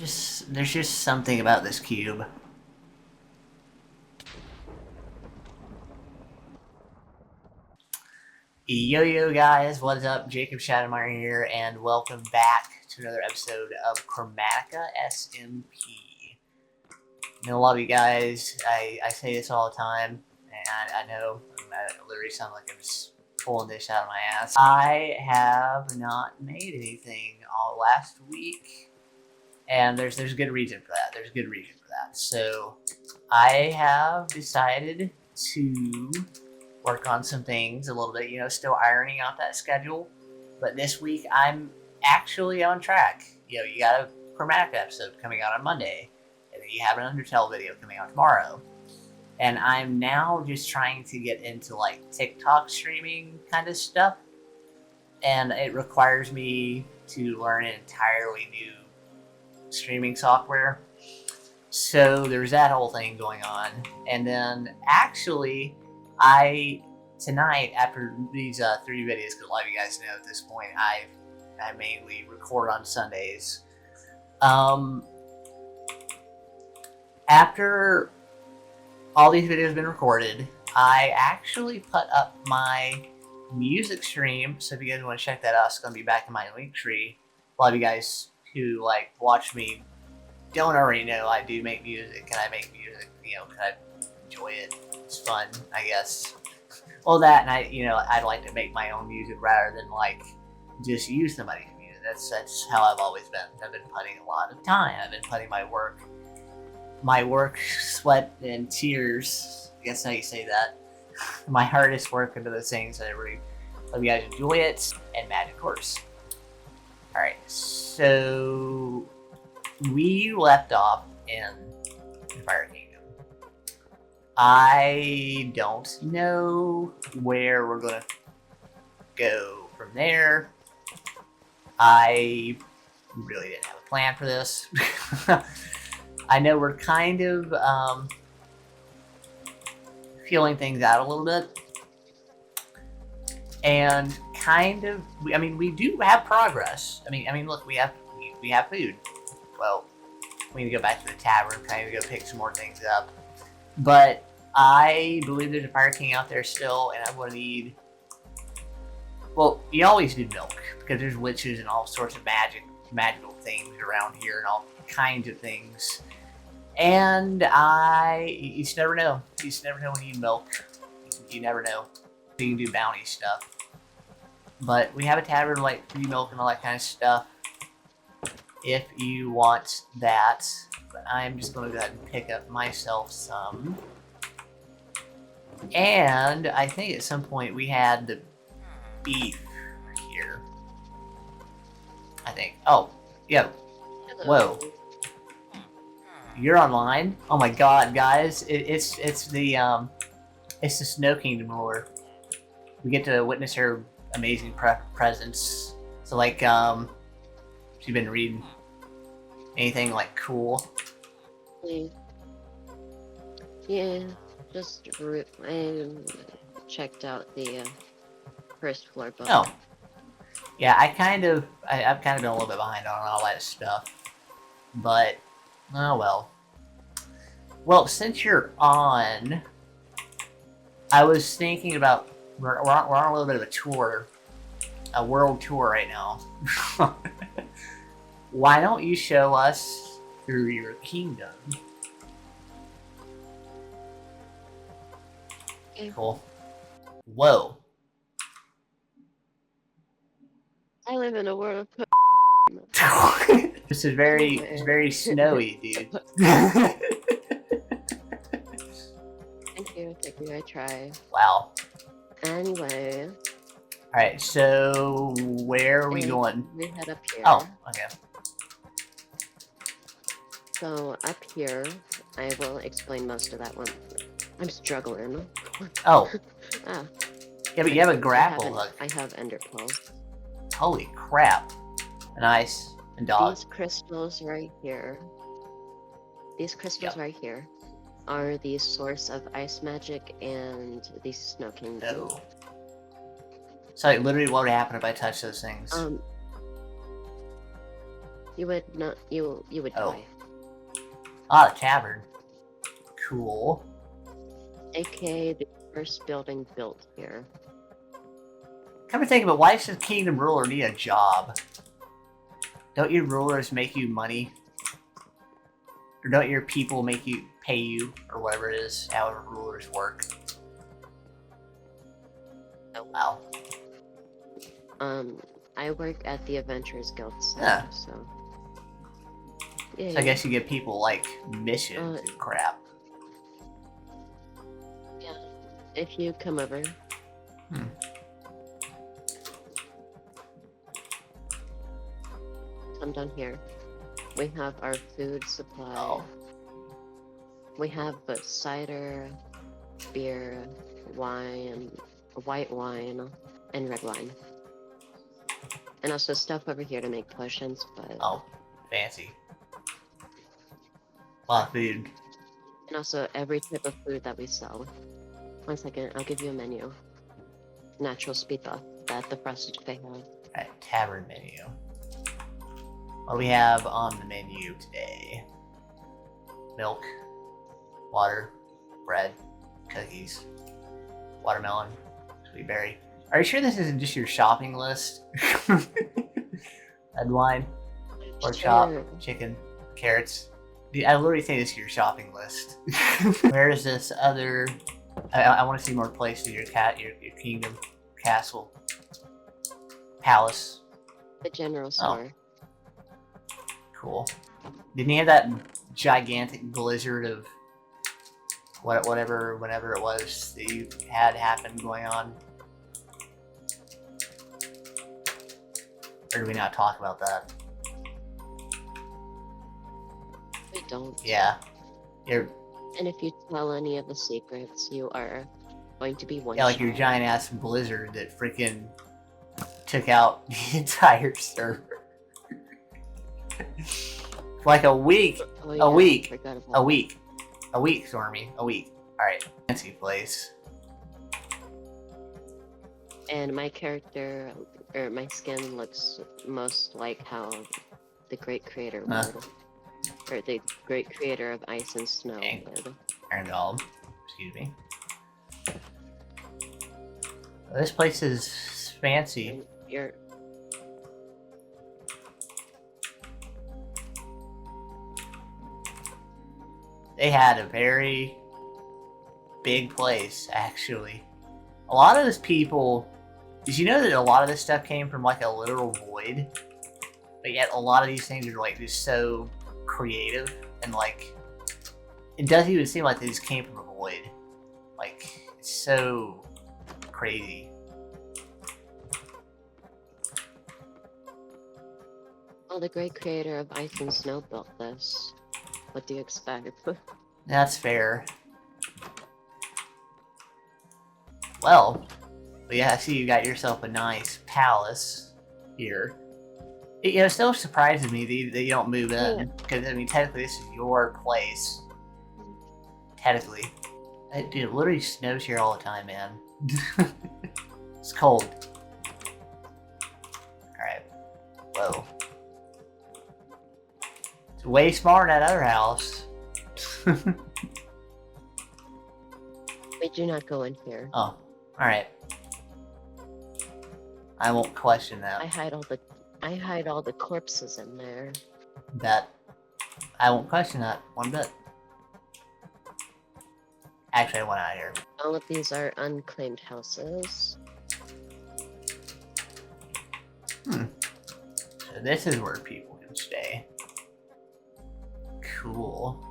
There's just something about this cube. Yo guys, what's up? Jacobshadowminer here, and welcome back to another episode of Chromatica SMP. I know a lot of you guys, I say this all the time, and I know I literally sound like I'm just pulling this out of my ass. I have not made anything all last week, and there's a good reason for that. There's a good reason for that. So I have decided to work on some things a little bit, still ironing out that schedule. But this week I'm actually on track. You got a Chromatica episode coming out on Monday, and then you have an Undertale video coming out tomorrow. And I'm now just trying to get into like TikTok streaming kind of stuff. And it requires me to learn an entirely new streaming software. So there's that whole thing going on. And then actually, tonight, after these 3 videos, because a lot of you guys know at this point, I mainly record on Sundays. After all these videos have been recorded, I actually put up my music stream. So if you guys want to check that out, it's going to be back in my link tree. A lot of you guys who watch me don't already know I do make music, and I make music, because I enjoy it. It's fun, I guess. Well, that, and I'd like to make my own music rather than just use somebody's music. That's how I've always been. I've been putting a lot of time. I've been putting my work, sweat, and tears. I guess how you say that. My hardest work into those things. I really hope you guys enjoy it. And magic course. All right, so we left off in Fire Kingdom. I don't know where we're gonna go from there. I really didn't have a plan for this. I know we're kind of feeling things out a little bit. And we do have progress. I mean, look, we have food. Well, we need to go back to the tavern, kind of go pick some more things up. But I believe there's a Fire King out there still, and I'm going to need... Well, you always need milk, because there's witches and all sorts of magical things around here, and all kinds of things. And you just never know. You just never know when you need milk. You never know. You can do bounty stuff. But we have a tavern like free milk and all that kind of stuff, if you want that. But I'm just going to go ahead and pick up myself some. And I think at some point we had the beef here. I think. Oh, yeah. Whoa. You're online? Oh my god, guys. It's the Snow Kingdom lore. We get to witness her amazing presence. So she's been reading anything cool? Yeah, just I checked out the first floor book. Oh, yeah. I've kind of been a little bit behind on all that stuff, but oh well. Well, since you're on, I was thinking about we're on a little bit of a tour, a world tour right now. Why don't you show us through your kingdom? Okay. Cool. Whoa. I live in a world of This is very snowy, dude. Thank you, I try. Wow. Anyway. Alright, so where are we going? We head up here. Oh, okay. So up here, I will explain most of that one. I'm struggling. Oh. Ah. Yeah, but you have a grapple hook. I have ender pearls. Holy crap. Nice. And dog. These crystals right here. Yep. Right here are the source of ice magic and the Snow Kingdom. Oh. So literally what would happen if I touch those things? You would not. You would Oh. die. Ah, the tavern. Cool. AKA the first building built here. Come to think of it, why does the kingdom ruler need a job? Don't your rulers make you money? Or don't your people make you pay you, or whatever it is, however rulers work? Oh wow. I work at the Adventurers Guild side, Yeah. so. Yeah. So I guess you give people like missions and crap. Yeah. If you come over. Hmm. Come down here. We have our food supply. Oh. We have cider, beer, wine, white wine, and red wine. And also stuff over here to make potions, but... Oh, fancy. A lot of food. And also every type of food that we sell. 1 second, I'll give you a menu. Natural speed buff that the Frosted Fae have. Alright, tavern menu. What do we have on the menu today? Milk, water, bread, cookies, watermelon, sweet berry. Are you sure this isn't just your shopping list? Red wine, pork chop, chicken, carrots. Dude, I literally think this is your shopping list. Where is this other? I want to see more places. Your kingdom, castle, palace. The general store. Oh. Cool. Didn't he have that gigantic blizzard of whatever, whenever it was that you had happen going on? Or do we not talk about that? We don't. Yeah. You're, and if you tell any of the secrets, you are going to be one. Yeah, like your giant ass blizzard that freaking took out the entire server. For like a week. Oh, yeah, a week. A week. A week, Stormy. A week. Alright. Fancy place. And my character, or my skin looks most like how the great creator would. Or the great creator of Ice and Snow would. Iron Golem. Excuse me. This place is fancy. They had a very big place, actually. A lot of those people... Did you know that a lot of this stuff came from like a literal void? But yet a lot of these things are like just so creative and like... It doesn't even seem like they just came from a void. Like, it's so crazy. Well, the great creator of Ice and Snow built this. What do you expect? That's fair. Well, yeah, I see you got yourself a nice palace here. It still surprises me that you don't move in. Because, I mean, technically this is your place. Technically. Dude, it literally snows here all the time, man. It's cold. Alright. Whoa. It's way smaller than that other house. We do not go in here. Oh, alright. I won't question that. I hide all the corpses in there. Bet. I won't question that one bit. Actually, I went out of here. All of these are unclaimed houses. So this is where people can stay. Cool.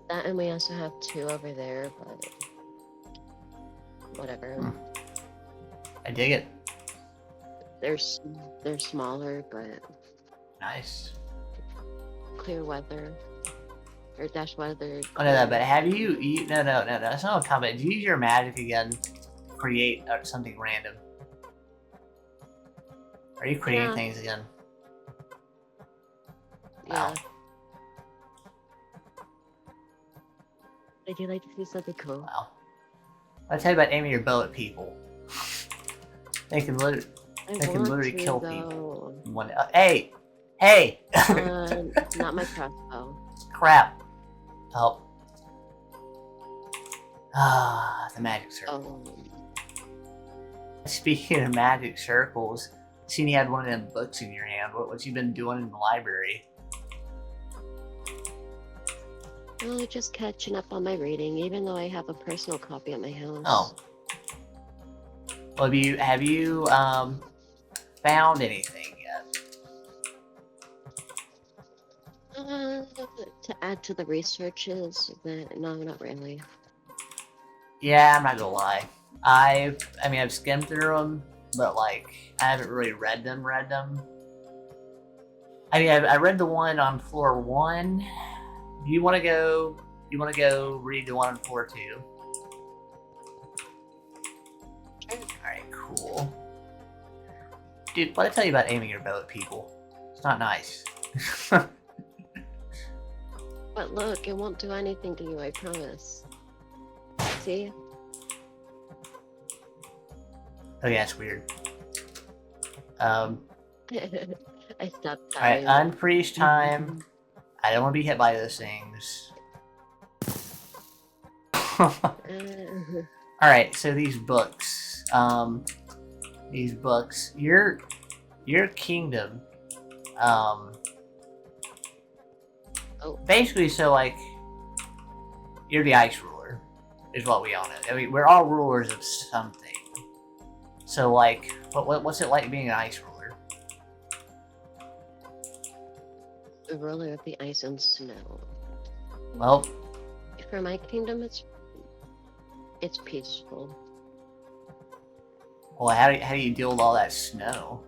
That, and we also have 2 over there, but whatever. I dig it. They're smaller, but Nice. clear weather. Or dash weather. Oh no, but have you no, that's not a comment. Do you use your magic again to create something random? Are you creating things again? Yeah. Wow. Would you like to see something cool? Wow. I'll tell you about aiming your bow at people. They can literally... I They can want literally to kill go. people. Hey! Hey! Not my crossbow. Crap. Oh. Ah, the magic circle. Oh. Speaking of magic circles, seen you had one of them books in your hand. What you been doing in the library? Oh, just catching up on my reading, even though I have a personal copy at my house. Oh. Well, have you found anything yet? To add to the researches, but no, not really. Yeah, I'm not gonna lie. I've skimmed through them, but like I haven't really read them. I mean, I read the one on floor 1. Do you want to go? You want to go read the one on floor 2? Sure. All right, cool. Dude, what I tell you about aiming your bow at people? It's not nice. But look, it won't do anything to you, I promise. See? Oh yeah, it's weird. I stopped Alright, timing. unfreeze time. I don't want to be hit by those things. Alright, so these books. Your kingdom. Basically, so like, you're the ice ruler, is what we own it. I mean, we're all rulers of something. So like, what's it like being an ice ruler? The ruler of the ice and snow. Well, For my kingdom, it's peaceful. well, how do you deal with all that snow?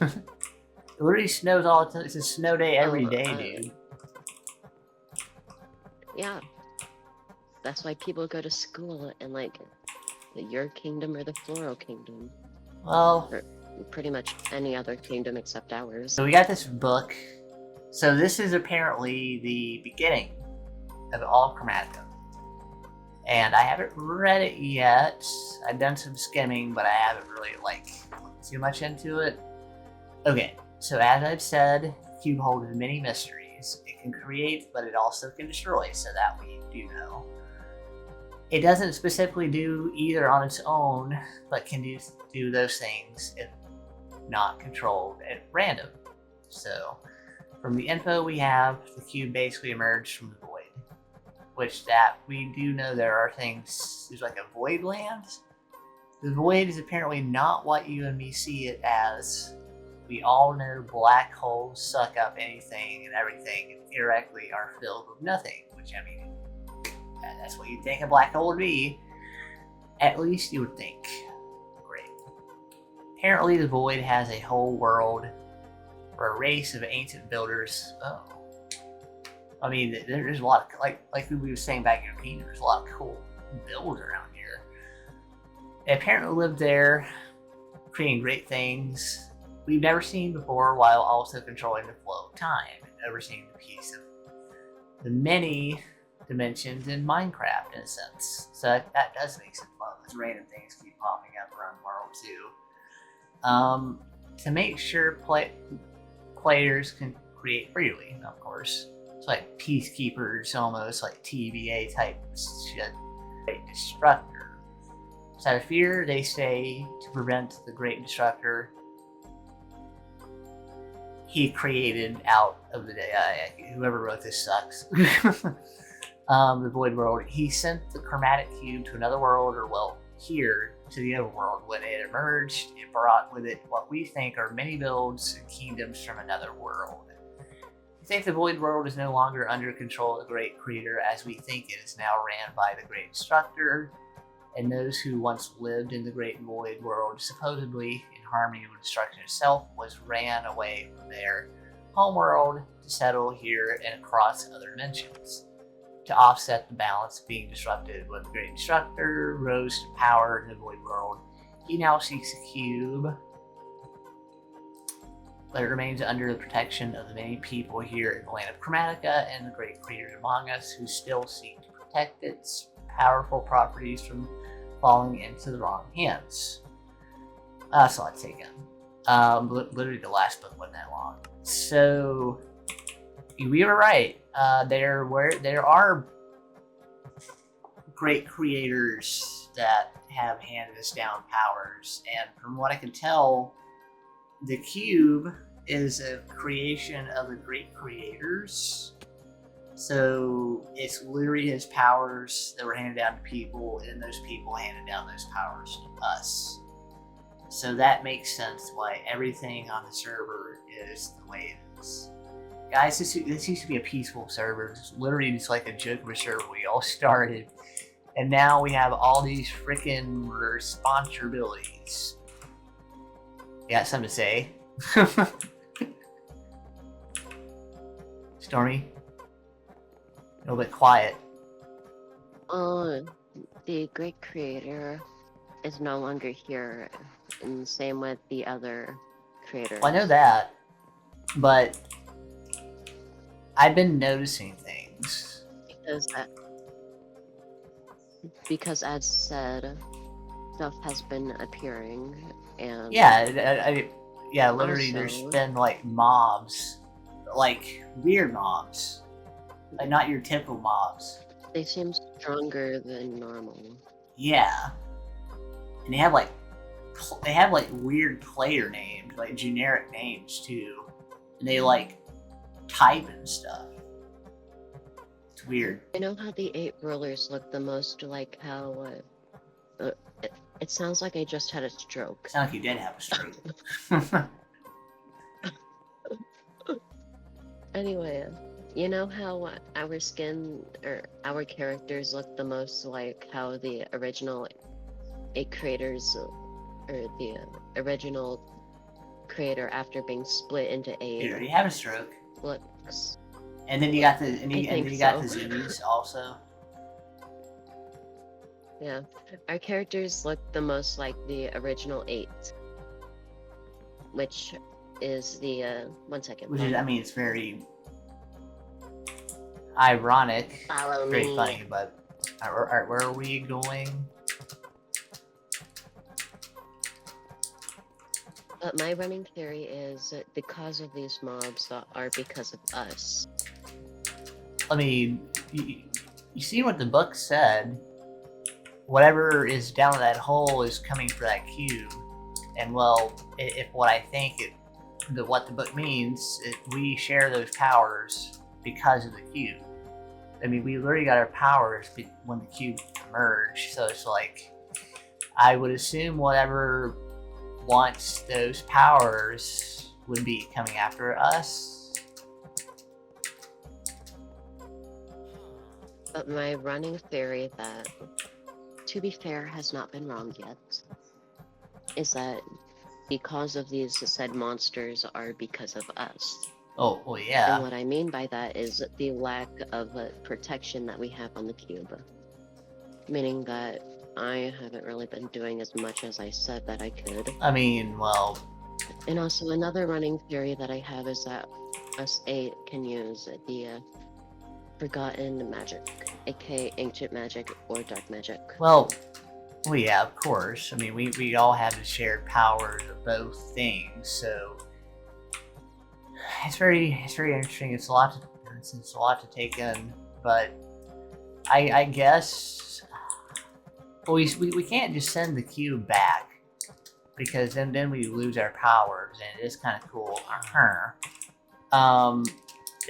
It literally snows all the time. It's a snow day every day, dude. Yeah. That's why people go to school in like your kingdom or the floral kingdom. Well, or pretty much any other kingdom except ours. So we got this book. So this is apparently the beginning of all of Chromatica. And I haven't read it yet. I've done some skimming, but I haven't really looked too much into it. Okay, so as I've said, the cube holds many mysteries. It can create, but it also can destroy, so that we do know. It doesn't specifically do either on its own, but can do those things if not controlled at random. So, from the info we have, the cube basically emerged from the void. Which that we do know there are things, there's like a void land. The void is apparently not what you and me see it as. We all know black holes suck up anything and everything and theoretically are filled with nothing, which I mean, that's what you'd think a black hole would be. At least you would think. Great. Apparently the void has a whole world or a race of ancient builders. Oh. I mean, there's a lot of, like we were saying back in your kingdom, there's a lot of cool builds around here. They apparently lived there, creating great things we've never seen before, while also controlling the flow of time and overseeing the piece of the many dimensions in Minecraft, in a sense. So that does make some fun. Those random things keep popping up around the world too. To make sure players can create freely, of course. It's like peacekeepers, almost like TVA type shit. Great Destructor. So out of fear, they say, to prevent the Great Destructor, he created out of the day. Whoever wrote this sucks. The Void World. He sent the Chromatic Cube to another world, or well, here to the overworld. When it emerged, it brought with it what we think are many builds and kingdoms from another world. We think the Void World is no longer under control of the Great Creator, as we think it is now ran by the Great Destructor, and those who once lived in the Great Void World, supposedly in harmony with destruction itself, ran away from their homeworld to settle here and across other dimensions. To offset the balance being disrupted when the Great Destructor rose to power in the Void World, he now seeks a cube, but it remains under the protection of the many people here in the land of Chromatica and the great creators among us who still seek to protect its powerful properties from falling into the wrong hands. That's a lot to take in. Literally the last book wasn't that long. So we were right. There are great creators that have handed us down powers, and from what I can tell, the cube is a creation of the great creators. So it's literally his powers that were handed down to people, and those people handed down those powers to us. So that makes sense why everything on the server is the way it is. Guys, this used to be a peaceful server. It's literally just like a Joker server we all started. And now we have all these freaking responsibilities. You got something to say? Stormy? A little bit quiet. The great creator is no longer here, and same with the other creators. Well, I know that, but I've been noticing things. Because as said, stuff has been appearing, and yeah, literally, also, there's been like mobs, like weird mobs, like not your typical mobs. They seem stronger than normal. Yeah, and they have like weird player names, like generic names too, and they like type and stuff. It's weird. I know how the 8 rulers look the most like how it sounds like I just had a stroke. Sounds like you did have a stroke. Anyway, you know how our skin or our characters look the most like how the original 8 creators or the original creator after being split into 8 You already have a stroke. looks. And then you got the so. zoomies also. Yeah, our characters look the most like the original 8, which is the 1 second. Which is, I mean, it's very ironic. Follow very me. funny, but alright, where are we going? But my running theory is that the cause of these mobs are because of us. I mean, you see what the book said. Whatever is down in that hole is coming for that cube. And well, if what I think what the book means, we share those powers because of the cube. I mean, we literally got our powers when the cube emerged. So it's like, I would assume whatever wants those powers would be coming after us. But my running theory that, to be fair, has not been wrong yet, is that because of these said monsters are because of us. Oh, well, yeah. And what I mean by that is the lack of protection that we have on the cube. Meaning that I haven't really been doing as much as I said that I could. I mean, well... And also another running theory that I have is that us 8 can use the forgotten magic, aka ancient magic or dark magic. Well, yeah, of course. I mean, we all have the shared powers of both things, so it's very interesting. It's a lot to take in, but I guess we can't just send the cube back because then we lose our powers, and it is kind of cool.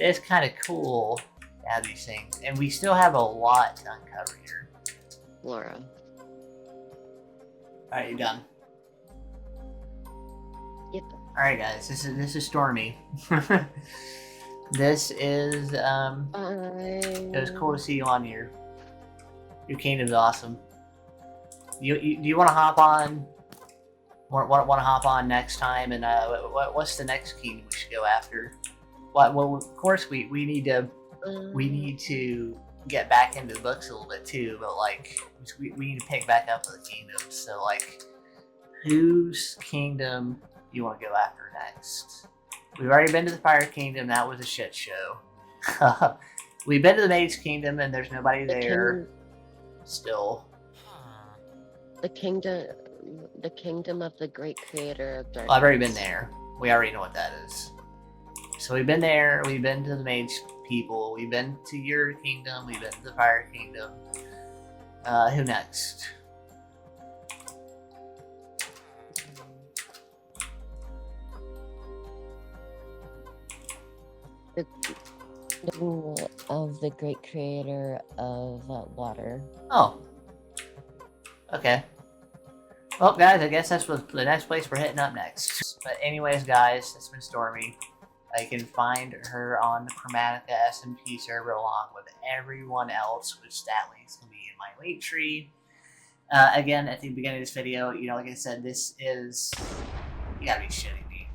It's kind of cool to have these things, and we still have a lot to uncover here. Laura. Alright, you done? Yep. Alright, guys, this is Stormy. This is it was cool to see you on here. Your kingdom's awesome. Do you want to hop on? Want to hop on next time? And what's the next kingdom we should go after? Well, of course we need to get back into the books a little bit too, but like we need to pick back up the kingdoms. So like, whose kingdom do you want to go after next? We've already been to the Fire Kingdom. That was a shit show. We've been to the Mage Kingdom, and there's nobody there. Still. The kingdom, The kingdom of the great creator of darkness. Well, I've already been there. We already know what that is. So we've been there. We've been to the mage people. We've been to your kingdom. We've been to the fire kingdom. Who next? Of the great creator of water. Oh. Okay. Well, guys, I guess that's what the next place we're hitting up next. But anyways, guys, it's been Stormy. You can find her on the Chromatica SMP server along with everyone else, which that link's going to be in my link tree. Again, at the beginning of this video, you know, like I said, this is... You gotta be shitting me.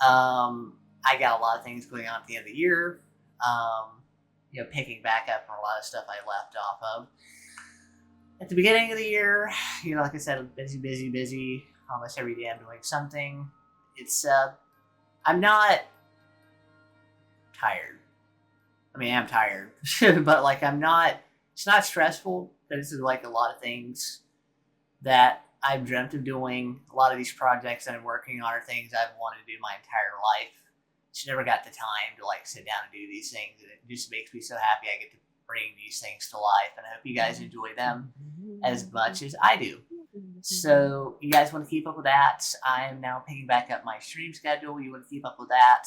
I got a lot of things going on at the end of the year. You know, picking back up on a lot of stuff I left off of. At the beginning of the year, you know, like I said, busy. Almost every day I'm doing something. It's, I'm not tired. I mean, I'm tired. But, like, I'm not, it's not stressful. This is, like, a lot of things that I've dreamt of doing. A lot of these projects that I'm working on are things I've wanted to do my entire life. Just never got the time to, like, sit down and do these things. And it just makes me so happy I get to bring these things to life, and I hope you guys enjoy them as much as I do. So you guys want to keep up with that, I am now picking back up my stream schedule. You want to keep up with that,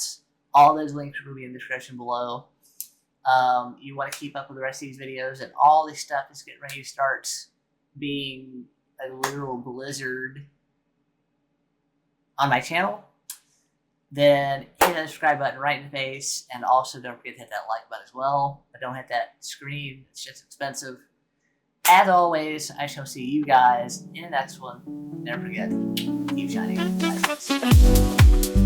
all those links will be in the description below. You want to keep up with the rest of these videos, and all this stuff is getting ready to start being a literal blizzard on my channel. Then hit that subscribe button right in the face, and also don't forget to hit that like button as well. But don't hit that screen, it's just expensive. As always, I shall see you guys in the next one. Never forget, keep shining. Bye.